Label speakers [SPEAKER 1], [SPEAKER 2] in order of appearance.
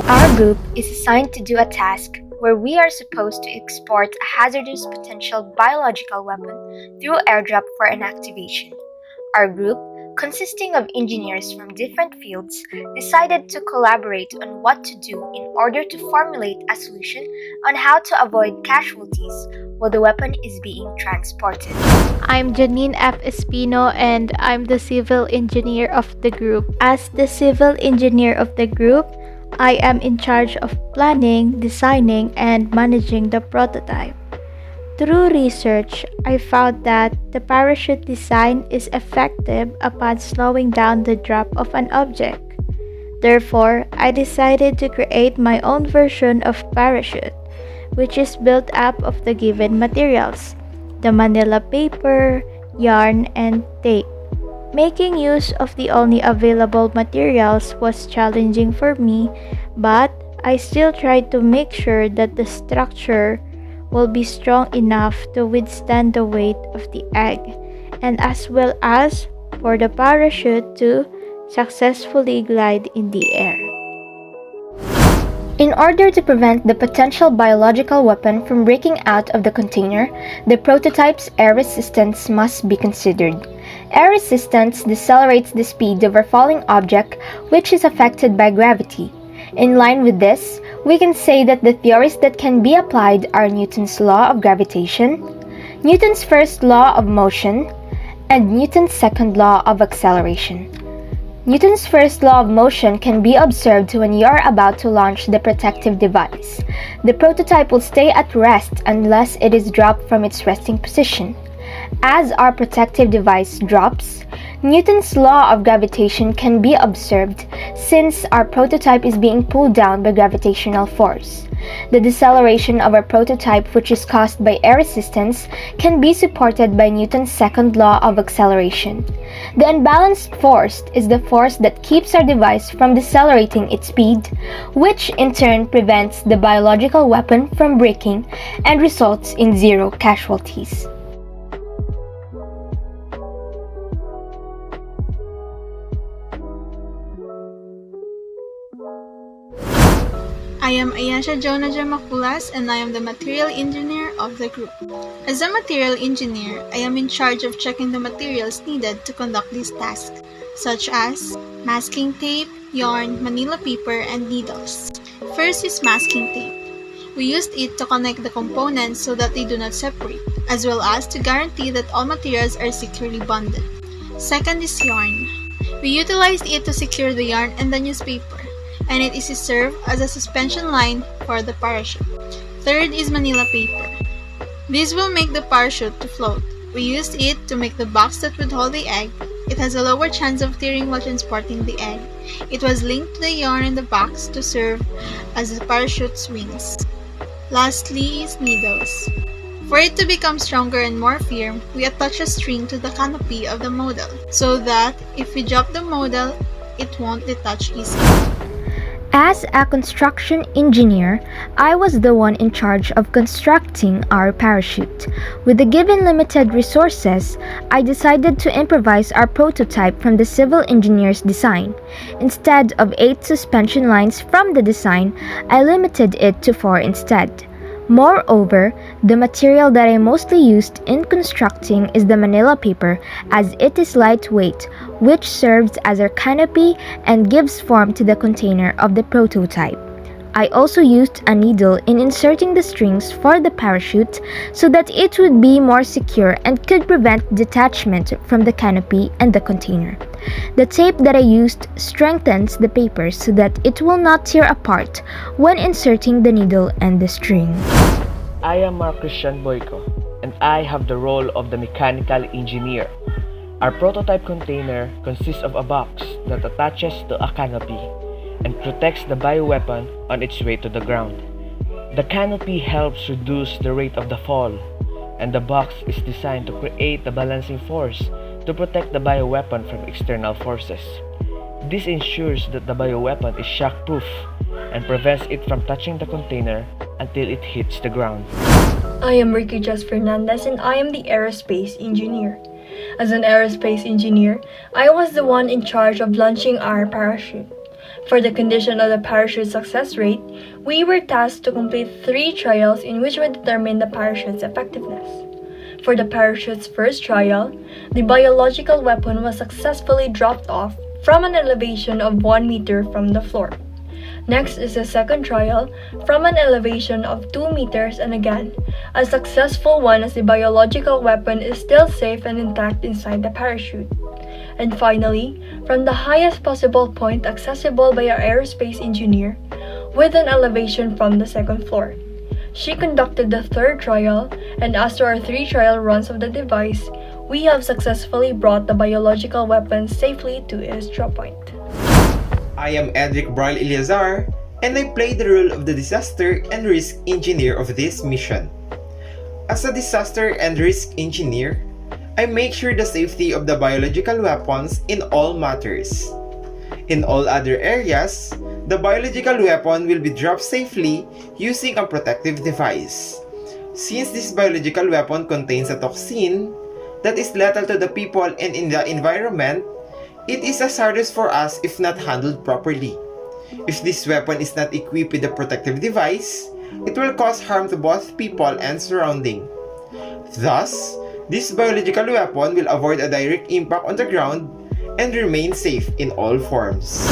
[SPEAKER 1] Our group is assigned to do a task where we are supposed to export a hazardous potential biological weapon through airdrop for an activation. Our group, consisting of engineers from different fields, decided to collaborate on what to do in order to formulate a solution on how to avoid casualties while the weapon is being transported.
[SPEAKER 2] I'm Janen F, ESPINO, and I'm the civil engineer of the group. As the civil engineer of the group, I am in charge of planning, designing, and managing the prototype. Through research, I found that the parachute design is effective upon slowing down the drop of an object. Therefore, I decided to create my own version of parachute, which is built up of the given materials, the manila paper, yarn, and tape. Making use of the only available materials was challenging for me, but I still tried to make sure that the structure will be strong enough to withstand the weight of the egg, and as well as for the parachute to successfully glide in the air.
[SPEAKER 1] In order to prevent the potential biological weapon from breaking out of the container, the prototype's air resistance must be considered. Air resistance decelerates the speed of a falling object, which is affected by gravity. In line with this, we can say that the theories that can be applied are Newton's law of gravitation, Newton's first law of motion, and Newton's second law of acceleration. Newton's first law of motion can be observed when you are about to launch the protective device. The prototype will stay at rest unless it is dropped from its resting position. As our protective device drops, Newton's law of gravitation can be observed since our prototype is being pulled down by gravitational force. The deceleration of our prototype, which is caused by air resistance, can be supported by Newton's second law of acceleration. The unbalanced force is the force that keeps our device from decelerating its speed, which in turn prevents the biological weapon from breaking and results in zero casualties.
[SPEAKER 3] I am Ayesha MACULAS, and I am the material engineer of the group. As a material engineer, I am in charge of checking the materials needed to conduct this task, such as masking tape, yarn, manila paper, and needles. First is masking tape. We used it to connect the components so that they do not separate, as well as to guarantee that all materials are securely bonded. Second is yarn. We utilized it to secure the yarn and the newspaper, and it is to serve as a suspension line for the parachute. Third is manila paper. This will make the parachute to float. We used it to make the box that would hold the egg. It has a lower chance of tearing while transporting the egg. It was linked to the yarn in the box to serve as the parachute's wings. Lastly is needles. For it to become stronger and more firm, we attach a string to the canopy of the model so that if we drop the model, it won't detach easily.
[SPEAKER 1] As a construction engineer, I was the one in charge of constructing our parachute. With the given limited resources, I decided to improvise our prototype from the civil engineer's design. Instead of 8 suspension lines from the design, I limited it to 4 instead. Moreover, the material that I mostly used in constructing is the manila paper, as it is lightweight, which serves as our canopy and gives form to the container of the prototype. I also used a needle in inserting the strings for the parachute so that it would be more secure and could prevent detachment from the canopy and the container. The tape that I used strengthens the paper so that it will not tear apart when inserting the needle and the string.
[SPEAKER 4] I am BUYCO, and I have the role of the mechanical engineer. Our prototype container consists of a box that attaches to a canopy and protects the bioweapon on its way to the ground. The canopy helps reduce the rate of the fall, and the box is designed to create a balancing force to protect the bioweapon from external forces. This ensures that the bioweapon is shockproof and prevents it from touching the container until it hits the ground.
[SPEAKER 5] I am Riki FERNANDEZ, and I am the aerospace engineer. As an aerospace engineer, I was the one in charge of launching our parachute. For the condition of the parachute success rate, we were tasked to complete 3 trials in which we determine the parachute's effectiveness. For the parachute's first trial, the biological weapon was successfully dropped off from an elevation of 1 meter from the floor. Next is the second trial from an elevation of 2 meters, and again, a successful one as the biological weapon is still safe and intact inside the parachute. And finally, from the highest possible point accessible by our aerospace engineer, with an elevation from the second floor. She conducted the third trial, and after our 3 trial runs of the device, we have successfully brought the biological weapon safely to its drop point.
[SPEAKER 6] I am Edrick Brylle ELEAZAR, and I play the role of the disaster and risk engineer of this mission. As a disaster and risk engineer, I make sure the safety of the biological weapons in all matters. In all other areas, the biological weapon will be dropped safely using a protective device. Since this biological weapon contains a toxin that is lethal to the people and in the environment, it is hazardous for us if not handled properly. If this weapon is not equipped with a protective device, it will cause harm to both people and surrounding. Thus, this biological weapon will avoid a direct impact on the ground and remain safe in all forms.